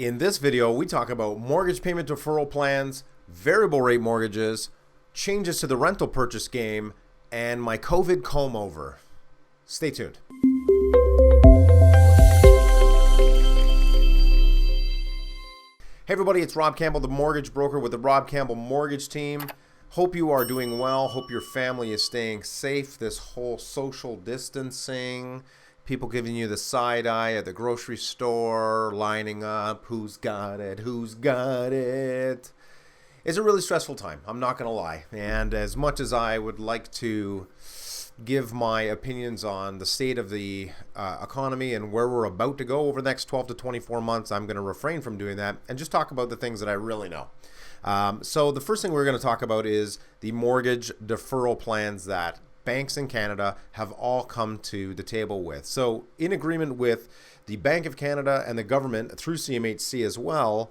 In this video, we talk about mortgage payment deferral plans, variable rate mortgages, changes to the rental purchase game, and my COVID comb over. Stay tuned. Hey everybody, it's Rob Campbell, the mortgage broker with the Rob Campbell Mortgage Team. Hope you are doing well. Hope your family is staying safe. This whole social distancing, people giving you the side eye at the grocery store, lining up, who's got it, who's got it. It's a really stressful time, I'm not going to lie. And as much as I would like to give my opinions on the state of the economy and where we're about to go over the next 12 to 24 months, I'm going to refrain from doing that and just talk about the things that I really know. So the first thing we're going to talk about is the mortgage deferral plans that banks in Canada have all come to the table with. So in agreement with the Bank of Canada and the government through CMHC as well,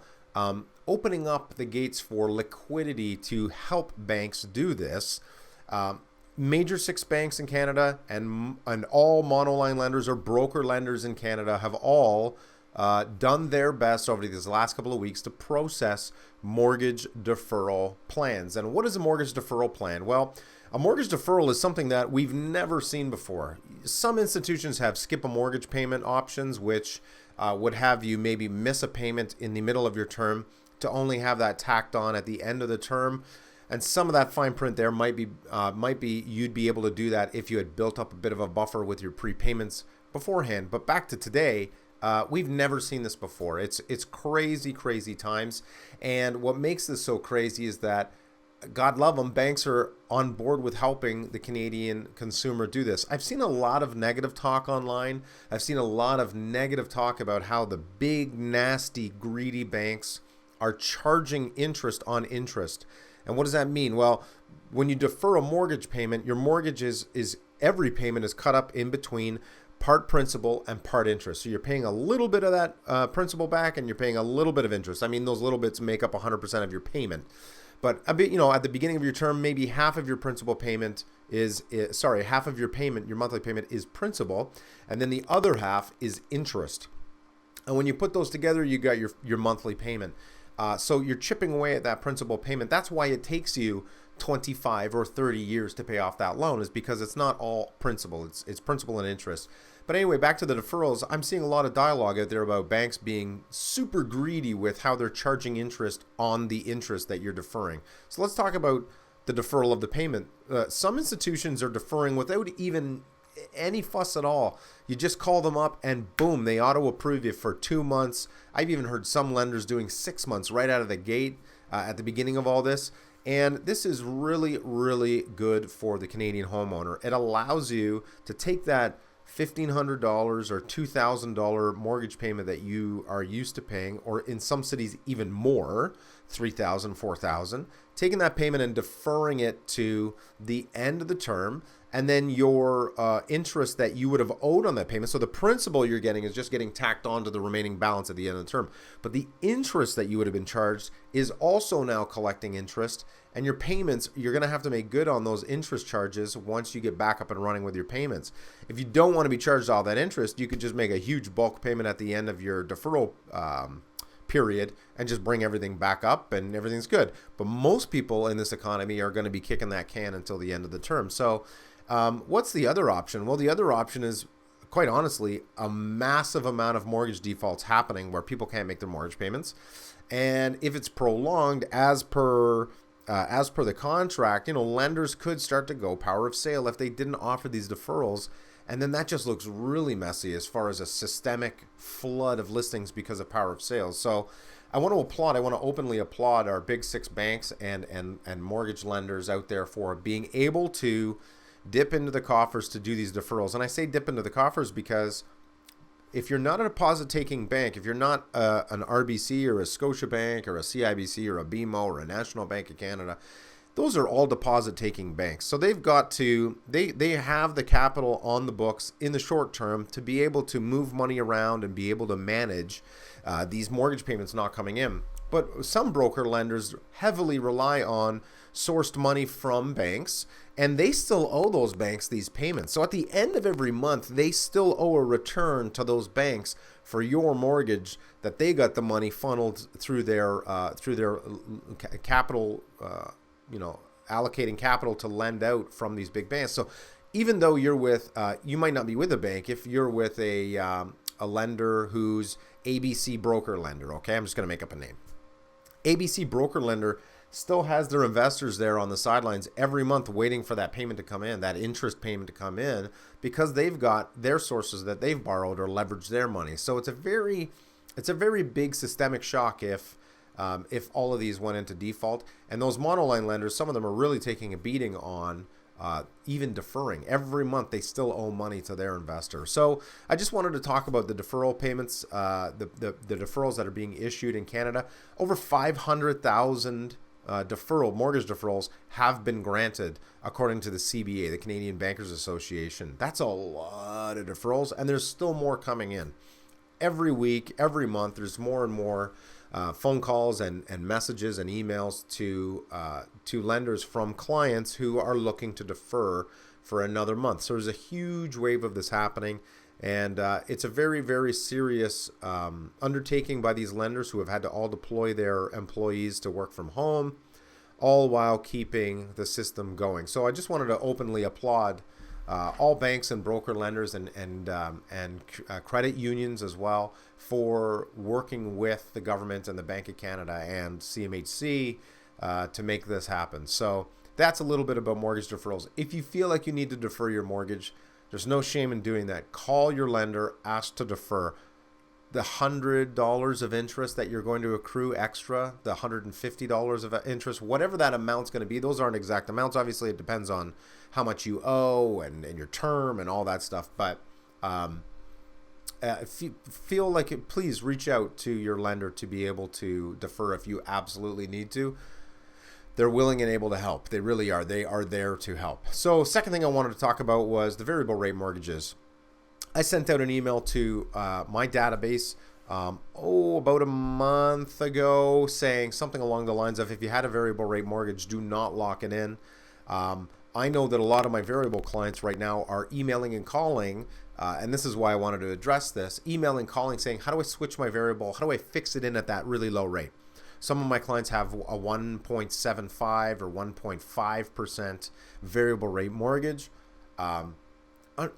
opening up the gates for liquidity to help banks do this. Major 6 banks in Canada and all monoline lenders or broker lenders in Canada have all done their best over these last couple of weeks to process mortgage deferral plans. And what is a mortgage deferral plan? Well, a mortgage deferral is something that we've never seen before. Some institutions have skip a mortgage payment options, which would have you maybe miss a payment in the middle of your term to only have that tacked on at the end of the term. And some of that fine print there might be you'd be able to do that if you had built up a bit of a buffer with your prepayments beforehand. But back to today, we've never seen this before. It's crazy times. And what makes this so crazy is that, God love them, banks are on board with helping the Canadian consumer do this. I've seen a lot of negative talk online. I've seen a lot of negative talk about how the big, nasty, greedy banks are charging interest on interest. And what does that mean? Well, when you defer a mortgage payment, your mortgage is every payment is cut up in between part principal and part interest. So you're paying a little bit of that principal back and you're paying a little bit of interest. I mean, those little bits make up 100% of your payment. But a bit, at the beginning of your term, maybe half of your principal payment half of your payment, your monthly payment is principal, and then the other half is interest. And when you put those together, you got your monthly payment. So you're chipping away at that principal payment. That's why it takes you 25 or 30 years to pay off that loan, is because it's not all principal. It's principal and interest. But anyway, back to the deferrals. I'm seeing a lot of dialogue out there about banks being super greedy with how they're charging interest on the interest that you're deferring. So let's talk about the deferral of the payment. Some institutions are deferring without even any fuss at all. You just call them up and boom, they auto approve you for 2 months. I've even heard some lenders doing 6 months right out of the gate at the beginning of all this. And this is really good for the Canadian homeowner. It allows you to take that $1,500 or $2,000 mortgage payment that you are used to paying, or in some cities even more, $3,000, $4,000, taking that payment and deferring it to the end of the term, and then your interest that you would have owed on that payment. So the principal you're getting is just getting tacked on to the remaining balance at the end of the term. But the interest that you would have been charged is also now collecting interest, and your payments, you're going to have to make good on those interest charges once you get back up and running with your payments. If you don't want to be charged all that interest, you could just make a huge bulk payment at the end of your deferral period and just bring everything back up and everything's good. But most people in this economy are going to be kicking that can until the end of the term. So what's the other option? Well, the other option is, quite honestly, a massive amount of mortgage defaults happening where people can't make their mortgage payments. And if it's prolonged as per the contract, lenders could start to go power of sale if they didn't offer these deferrals. And then that just looks really messy as far as a systemic flood of listings because of power of sales. So I want to openly applaud our big 6 banks and mortgage lenders out there for being able to dip into the coffers to do these deferrals. And I say dip into the coffers because if you're not a deposit-taking bank, if you're not an RBC or a Scotiabank or a CIBC or a BMO or a National Bank of Canada, those are all deposit-taking banks. So they've got to, they have the capital on the books in the short term to be able to move money around and be able to manage these mortgage payments not coming in. But some broker lenders heavily rely on sourced money from banks, and they still owe those banks these payments. So at the end of every month, they still owe a return to those banks for your mortgage, that they got the money funneled through their capital, allocating capital to lend out from these big banks. So even though you're with, you might not be with a bank. If you're with a lender who's ABC broker lender, okay, I'm just going to make up a name. ABC broker lender still has their investors there on the sidelines every month waiting for that payment to come in, that interest payment to come in, because they've got their sources that they've borrowed or leveraged their money. So it's a very big systemic shock if all of these went into default. And those monoline lenders, some of them are really taking a beating on even deferring. Every month they still owe money to their investor. So I just wanted to talk about the deferral payments, the deferrals that are being issued in Canada. Over 500,000 mortgage deferrals have been granted according to the CBA, the Canadian Bankers Association. That's a lot of deferrals, and there's still more coming in. Every week, every month, there's more and more phone calls and messages and emails to lenders from clients who are looking to defer for another month. So there's a huge wave of this happening, and it's a very, very serious undertaking by these lenders who have had to all deploy their employees to work from home, all while keeping the system going. So I just wanted to openly applaud all banks and broker lenders and credit unions as well for working with the government and the Bank of Canada and CMHC to make this happen. So that's a little bit about mortgage deferrals. If you feel like you need to defer your mortgage, there's no shame in doing that. Call your lender, ask to defer. The $100 of interest that you're going to accrue extra, the $150 of interest, whatever that amount's going to be, those aren't exact amounts. Obviously, it depends on how much you owe and your term and all that stuff. But if you feel like it, please reach out to your lender to be able to defer if you absolutely need to. They're willing and able to help. They really are. They are there to help. So second thing I wanted to talk about was the variable rate mortgages. I sent out an email to my database about a month ago saying something along the lines of, if you had a variable rate mortgage, do not lock it in. I know that a lot of my variable clients right now are emailing and calling, and this is why I wanted to address this, emailing, calling, saying, how do I switch my variable? How do I fix it in at that really low rate? Some of my clients have a 1.75 or 1.5% variable rate mortgage.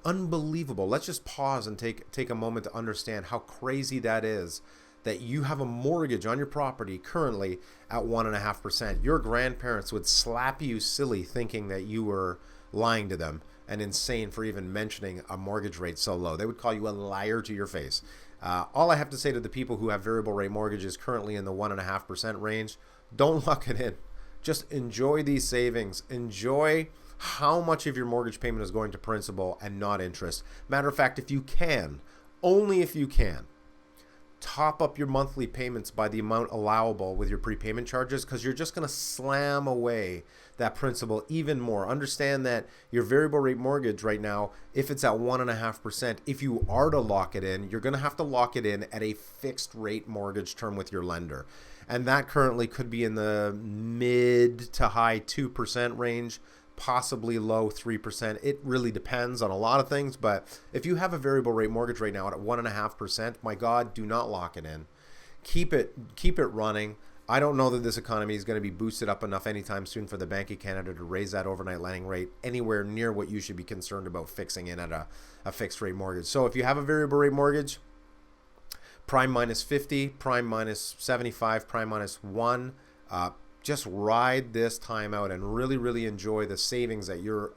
Unbelievable. Let's just pause and take a moment to understand how crazy that is, that you have a mortgage on your property currently at 1.5%. Your grandparents would slap you silly thinking that you were lying to them and insane for even mentioning a mortgage rate so low. They would call you a liar to your face. All I have to say to the people who have variable rate mortgages currently in the 1.5% range, don't lock it in. Just enjoy these savings. Enjoy how much of your mortgage payment is going to principal and not interest. Matter of fact, if you can, only if you can, top up your monthly payments by the amount allowable with your prepayment charges, because you're just going to slam away that principal even more. Understand that your variable rate mortgage right now, if it's at 1.5%, if you are to lock it in, you're going to have to lock it in at a fixed rate mortgage term with your lender. And that currently could be in the mid to high 2% range, possibly low 3%. It really depends on a lot of things, but if you have a variable rate mortgage right now at 1.5%, my God, do not lock it in. Keep it running. I don't know that this economy is going to be boosted up enough anytime soon for the Bank of Canada to raise that overnight lending rate anywhere near what you should be concerned about fixing in at a fixed rate mortgage. So if you have a variable rate mortgage, prime minus 50, prime minus 75, prime minus 1, just ride this time out and really, really enjoy the savings that you're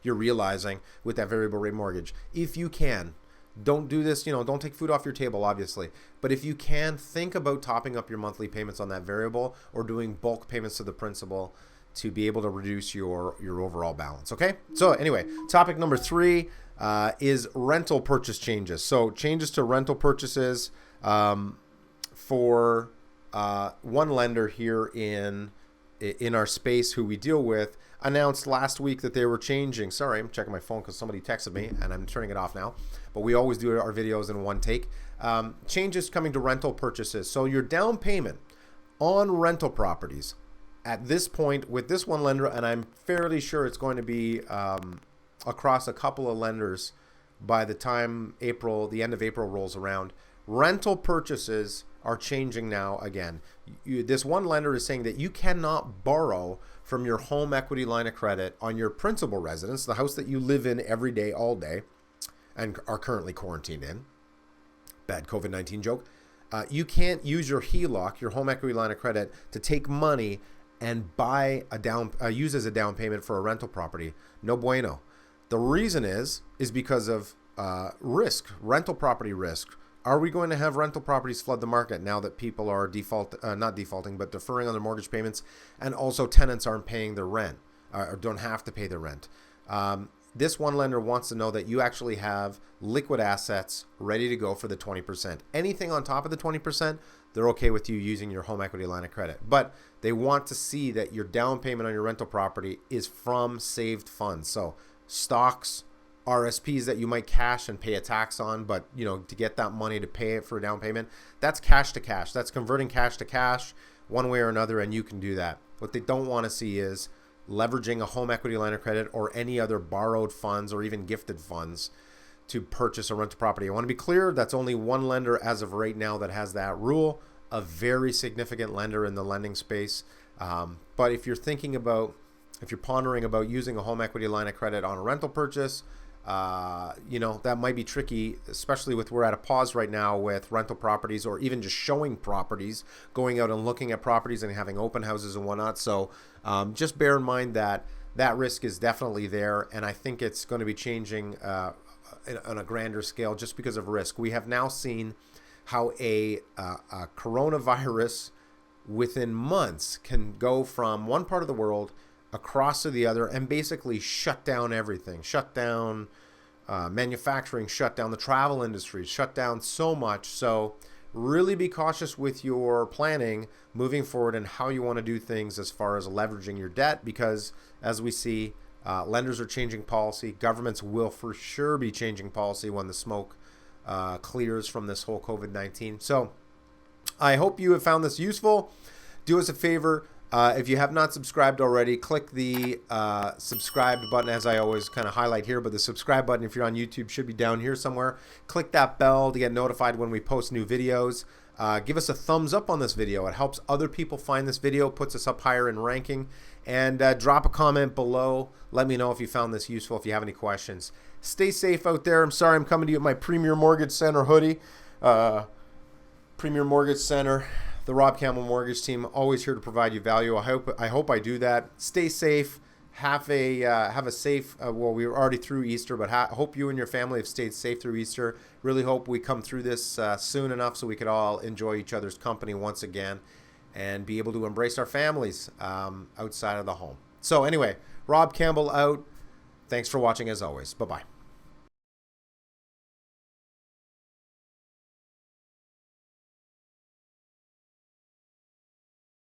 realizing with that variable rate mortgage. If you can, don't do this, don't take food off your table, obviously. But if you can, think about topping up your monthly payments on that variable or doing bulk payments to the principal to be able to reduce your overall balance, okay? So anyway, topic number 3 is rental purchase changes. So changes to rental purchases for one lender here in our space who we deal with announced last week that they were changing. Sorry, I'm checking my phone because somebody texted me and I'm turning it off now. But we always do our videos in one take. Changes coming to rental purchases. So your down payment on rental properties at this point with this one lender, and I'm fairly sure it's going to be across a couple of lenders by the time the end of April rolls around. Rental purchases are changing now again. This one lender is saying that you cannot borrow from your home equity line of credit on your principal residence, the house that you live in every day, all day, and are currently quarantined in. Bad COVID-19 joke. You can't use your HELOC, your home equity line of credit, to take money and buy use as a down payment for a rental property. No bueno. The reason is because of risk, rental property risk. Are we going to have rental properties flood the market now that people are not defaulting, but deferring on their mortgage payments, and also tenants aren't paying their rent or don't have to pay their rent? This one lender wants to know that you actually have liquid assets ready to go for the 20%. Anything on top of the 20%, they're okay with you using your home equity line of credit. But they want to see that your down payment on your rental property is from saved funds. So stocks, RSPs that you might cash and pay a tax on, but to get that money to pay it for a down payment, that's cash to cash. That's converting cash to cash one way or another, and you can do that. What they don't want to see is leveraging a home equity line of credit or any other borrowed funds or even gifted funds to purchase a rental property. I want to be clear, that's only one lender as of right now that has that rule, a very significant lender in the lending space. But if you're pondering about using a home equity line of credit on a rental purchase, that might be tricky, especially we're at a pause right now with rental properties, or even just showing properties, going out and looking at properties and having open houses and whatnot. So just bear in mind that risk is definitely there. And I think it's going to be changing on a grander scale just because of risk. We have now seen how a coronavirus within months can go from one part of the world across to the other and basically shut down everything, shut down manufacturing, shut down the travel industry, shut down so much. So really be cautious with your planning moving forward and how you want to do things as far as leveraging your debt, because as we see, lenders are changing policy. Governments will for sure be changing policy when the smoke clears from this whole COVID-19. So I hope you have found this useful. Do us a favor. If you have not subscribed already, click the subscribe button, as I always kind of highlight here, but the subscribe button, if you're on YouTube, should be down here somewhere. Click that bell to get notified when we post new videos. Give us a thumbs up on this video. It helps other people find this video, puts us up higher in ranking, and drop a comment below. Let me know if you found this useful, if you have any questions. Stay safe out there. I'm sorry I'm coming to you with my Premier Mortgage Center hoodie. Premier Mortgage Center, the Rob Campbell Mortgage Team, always here to provide you value. I hope I do that. Stay safe. Have a safe. Well, we were already through Easter, but hope you and your family have stayed safe through Easter. Really hope we come through this soon enough so we could all enjoy each other's company once again and be able to embrace our families outside of the home. So anyway, Rob Campbell out. Thanks for watching as always. Bye-bye.